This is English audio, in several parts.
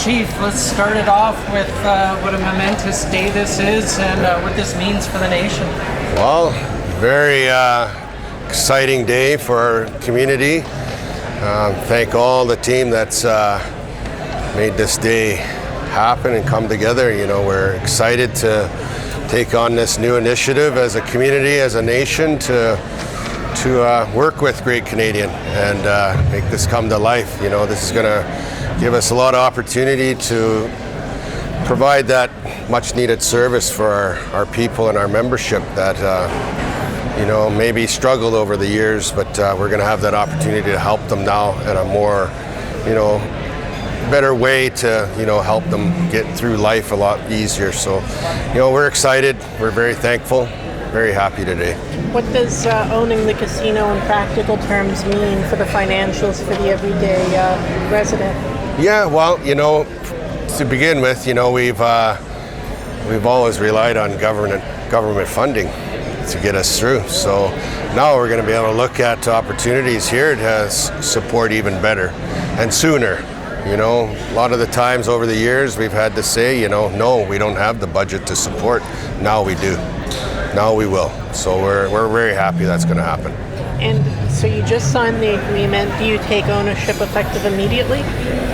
Chief, let's start it off with what a momentous day this is and what this means for the nation. Well, very exciting day for our community. Thank all the team that's made this day happen and come together. You know, we're excited to take on this new initiative as a community, as a nation, to work with Great Canadian and make this come to life. You know, this is going to give us a lot of opportunity to provide that much needed service for our people and our membership that you know, maybe struggled over the years, but we're going to have that opportunity to help them now in a more, you know, better way to, you know, help them get through life a lot easier. So, you know, we're excited. We're very thankful, very happy today. What does owning the casino in practical terms mean for the financials for the everyday resident? Yeah, well, you know, to begin with, you know, we've always relied on government funding to get us through. So now we're going to be able to look at opportunities here to support even better and sooner. You know, a lot of the times over the years we've had to say, you know, no, we don't have the budget to support. Now we do. Now we will. So we're very happy that's going to happen. And so you just signed the agreement. Do you take ownership effective immediately?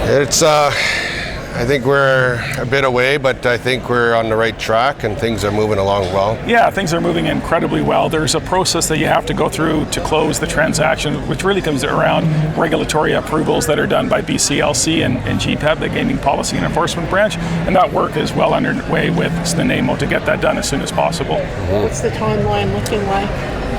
It's I think we're a bit away, but I think we're on the right track and things are moving along well. Yeah, things are moving incredibly well. There's a process that you have to go through to close the transaction, which really comes around regulatory approvals that are done by BCLC and GPEB, the Gaming Policy and Enforcement Branch, and that work is well underway with Snuneymuxw to get that done as soon as possible. What's the timeline looking like?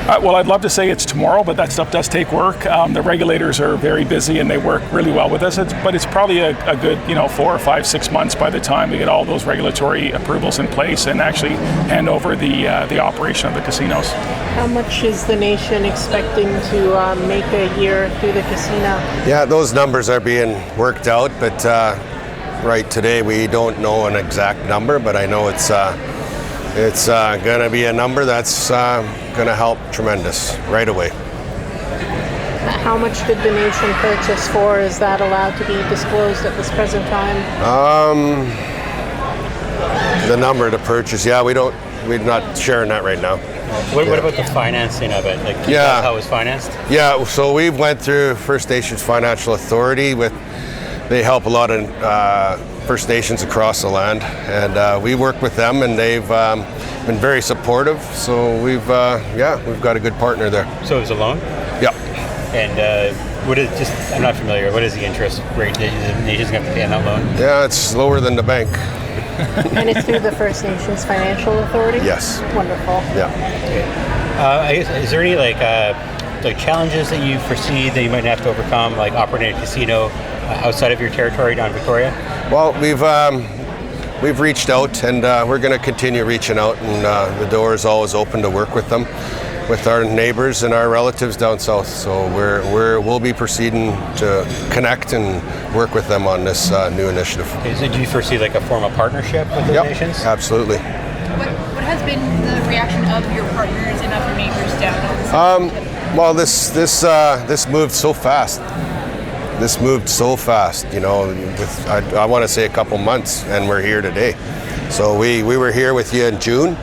Well, I'd love to say it's tomorrow, but that stuff does take work. The regulators are very busy and they work really well with us. But it's probably a good, you know, 4 or 5, 6 months by the time we get all those regulatory approvals in place and actually hand over the operation of the casinos. How much is the nation expecting to make a year through the casino? Yeah, those numbers are being worked out, but right today we don't know an exact number, but I know it's going to be a number that's going to help tremendous right away. How much did the nation purchase for? Is that allowed to be disclosed at this present time? The number to purchase, yeah, we're not sharing that right now. What about the financing of it? Like, yeah, how it was financed? Yeah, so we went through First Nations Financial Authority. They help a lot of First Nations across the land, and we work with them, and they've been very supportive. So we've got a good partner there. So it was a loan? Yeah. And I'm not familiar. What is the interest rate that the nation's going to have to pay on that loan? Yeah, it's lower than the bank. And it's through the First Nations Financial Authority? Yes. Wonderful. Yeah. Okay. I guess, is there any like challenges that you foresee that you might have to overcome, like operating a casino outside of your territory down in Victoria? Well, we've reached out, and we're going to continue reaching out, and the door is always open to work with them, with our neighbors and our relatives down south. So we'll be proceeding to connect and work with them on this new initiative. Okay, so do you foresee like a formal partnership with those nations? Absolutely. What has been the reaction of your partners and of your neighbors down? Well, this moved so fast. This moved so fast, you know, with I want to say a couple months, and we're here today. So we were here with you in June,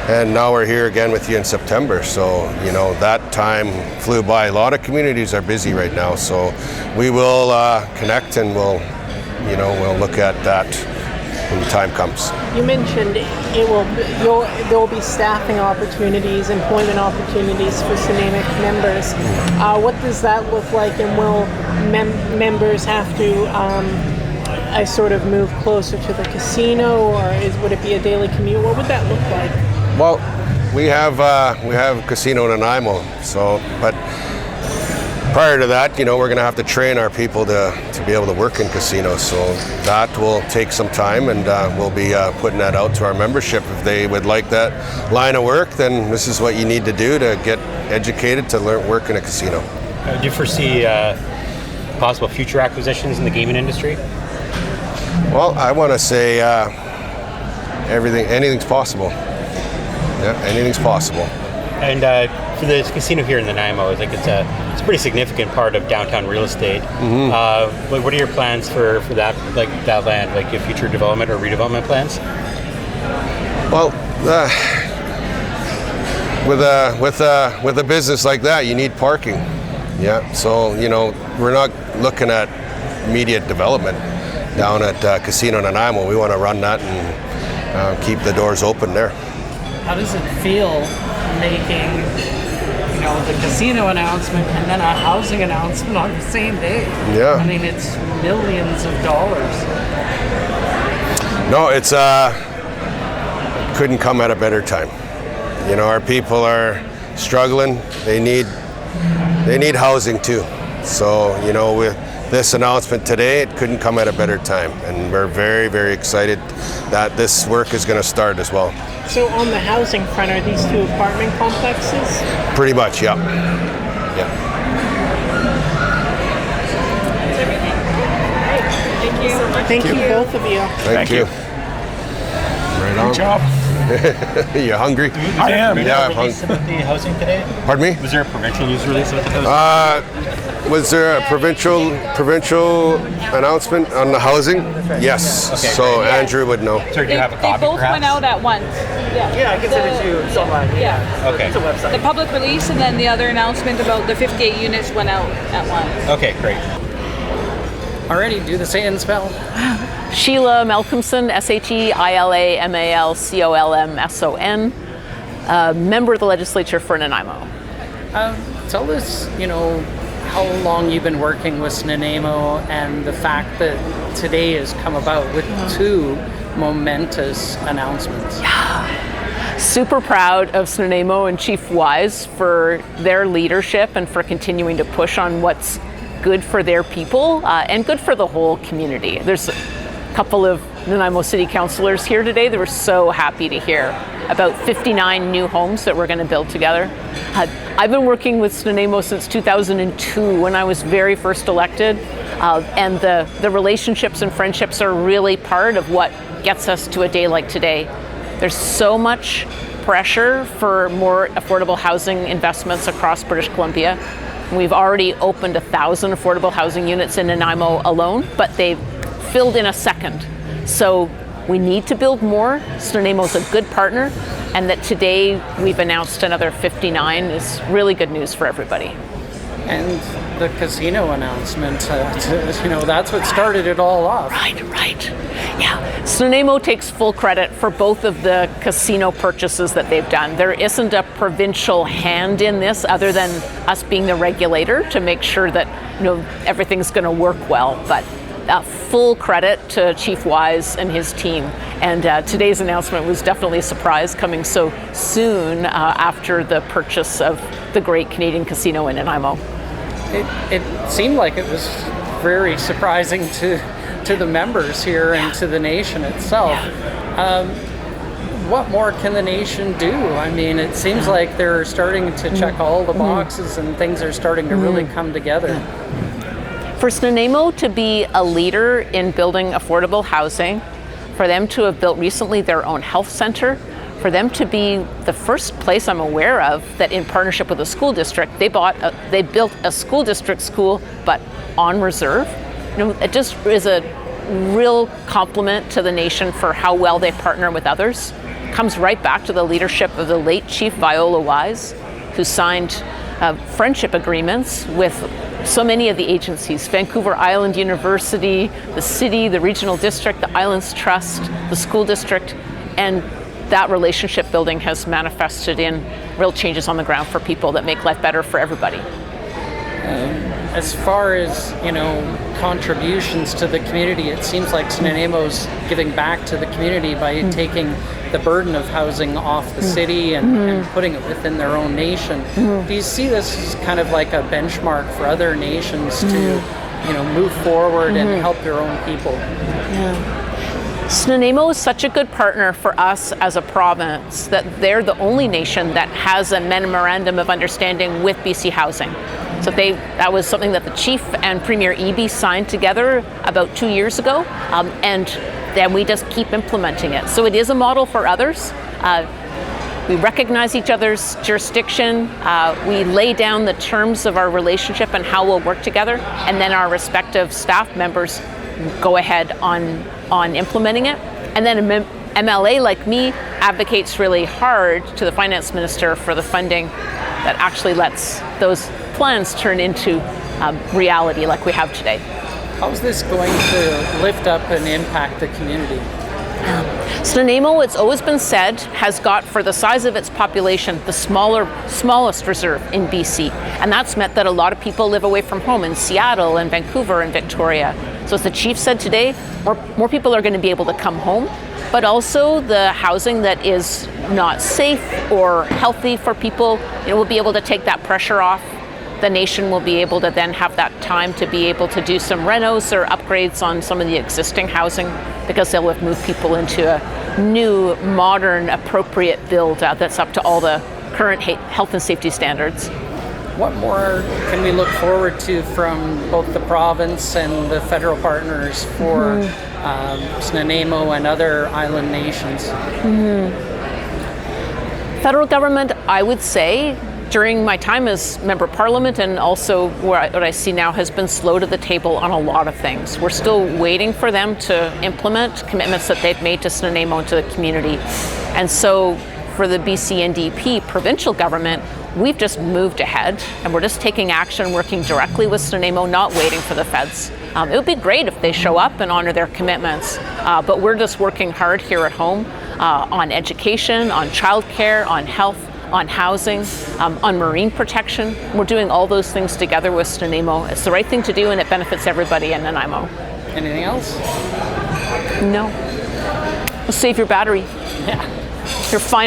and now we're here again with you in September. So, you know, that time flew by. A lot of communities are busy right now, so we will connect, and we'll look at that when the time comes. You mentioned there will be staffing opportunities, employment opportunities for Snuneymuxw members. What does that look like, and will members have to sort of move closer to the casino, or would it be a daily commute? What would that look like? Well, we have casino in Nanaimo, but prior to that, you know, we're going to have to train our people to be able to work in casinos. So that will take some time, and we'll be putting that out to our membership. If they would like that line of work, then this is what you need to do to get educated to learn work in a casino. Do you foresee possible future acquisitions in the gaming industry? Well, I want to say anything's possible. Yeah, anything's possible. And for the casino here in Nanaimo, it's a pretty significant part of downtown real estate. What are your plans for that, like that land, like your future development or redevelopment plans? Well, with a business like that, you need parking. Yeah, so we're not looking at immediate development down at Casino Nanaimo. We want to run that and keep the doors open there. How does it feel making, the casino announcement and then a housing announcement on the same day? Yeah. I mean, it's millions of dollars. No, it's couldn't come at a better time. Our people are struggling. They need housing too. So, with this announcement today, it couldn't come at a better time. And we're very, very excited that this work is going to start as well. So on the housing front, are these two apartment complexes? Pretty much, yeah. Yeah. Thank you, both of you. Thank you. Right on. Good job. You hungry? I am. Yeah, I'm Release hungry. about the housing today? Pardon me? Was there a provincial news release about the housing? Was there a provincial announcement on the housing? Yes. Okay, So great. Andrew would know. Sir, do you have a They copy, both perhaps? went out at once. Yeah, I can send it to you. It's online. Yeah. Okay. It's a website. The public release and then the other announcement about the 58 units went out at once. Okay, great. Alrighty, do the say and spell. Sheila Malcolmson, SHEILA-MALCOLMSON, member of the legislature for Nanaimo. Tell us, how long you've been working with Snuneymuxw and the fact that today has come about with two momentous announcements. Super proud of Snuneymuxw and Chief Wise for their leadership and for continuing to push on what's good for their people and good for the whole community. There's a couple of Nanaimo City Councillors here today. They were so happy to hear about 59 new homes that we're going to build together. I've been working with Snuneymuxw since 2002 when I was very first elected, and the relationships and friendships are really part of what gets us to a day like today. There's so much pressure for more affordable housing investments across British Columbia. We've already opened 1,000 affordable housing units in Nanaimo alone, but they've filled in a second. So we need to build more. Snuneymuxw's a good partner, and that today we've announced another 59 is really good news for everybody. And the casino announcement, that's what started it all off. Right. Yeah. Snuneymuxw takes full credit for both of the casino purchases that they've done. There isn't a provincial hand in this other than us being the regulator to make sure that everything's going to work well. But full credit to Chief Wise and his team. And today's announcement was definitely a surprise, coming so soon after the purchase of the great Canadian casino in Nanaimo. It seemed like it was very surprising to the members here and to the nation itself. What more can the nation do? I mean, it seems like they're starting to check all the boxes and things are starting to really come together. For Snuneymuxw to be a leader in building affordable housing, for them to have built recently their own health center, for them to be the first place I'm aware of that in partnership with a school district, they built a school district school, but on reserve. It just is a real compliment to the nation for how well they partner with others. It comes right back to the leadership of the late Chief Viola Wise, who signed friendship agreements with so many of the agencies, Vancouver Island University, the city, the regional district, the Islands Trust, the school district, and that relationship building has manifested in real changes on the ground for people that make life better for everybody. As far as, contributions to the community, it seems like Snuneymuxw's giving back to the community by taking the burden of housing off the city and putting it within their own nation. Do you see this as kind of like a benchmark for other nations to, move forward and help their own people? Snuneymuxw is such a good partner for us as a province that they're the only nation that has a memorandum of understanding with BC Housing. So that was something that the Chief and Premier Eby signed together about 2 years ago, and then we just keep implementing it. So it is a model for others. We recognize each other's jurisdiction. We lay down the terms of our relationship and how we'll work together, and then our respective staff members go ahead on implementing it. And then a MLA like me advocates really hard to the finance minister for the funding that actually lets those plans turn into reality like we have today. How's this going to lift up and impact the community? Snuneymuxw, it's always been said, has got, for the size of its population, the smallest reserve in BC. And that's meant that a lot of people live away from home in Seattle and Vancouver and Victoria. So as the chief said today, more people are going to be able to come home, but also the housing that is not safe or healthy for people, we'll be able to take that pressure off. The nation will be able to then have that time to be able to do some renos or upgrades on some of the existing housing, because they'll have moved people into a new, modern, appropriate build that's up to all the current health and safety standards. What more can we look forward to from both the province and the federal partners for Snuneymuxw and other island nations? Federal government, I would say, during my time as Member of Parliament and also what I see now, has been slow to the table on a lot of things. We're still waiting for them to implement commitments that they've made to Snuneymuxw and to the community. And so for the BC NDP provincial government, we've just moved ahead and we're just taking action, working directly with Snuneymuxw, not waiting for the feds. It would be great if they show up and honor their commitments, but we're just working hard here at home on education, on childcare, on health, on housing, on marine protection. We're doing all those things together with Snuneymuxw. It's the right thing to do and it benefits everybody in Nanaimo. Anything else? No. We'll save your battery. Yeah. Your final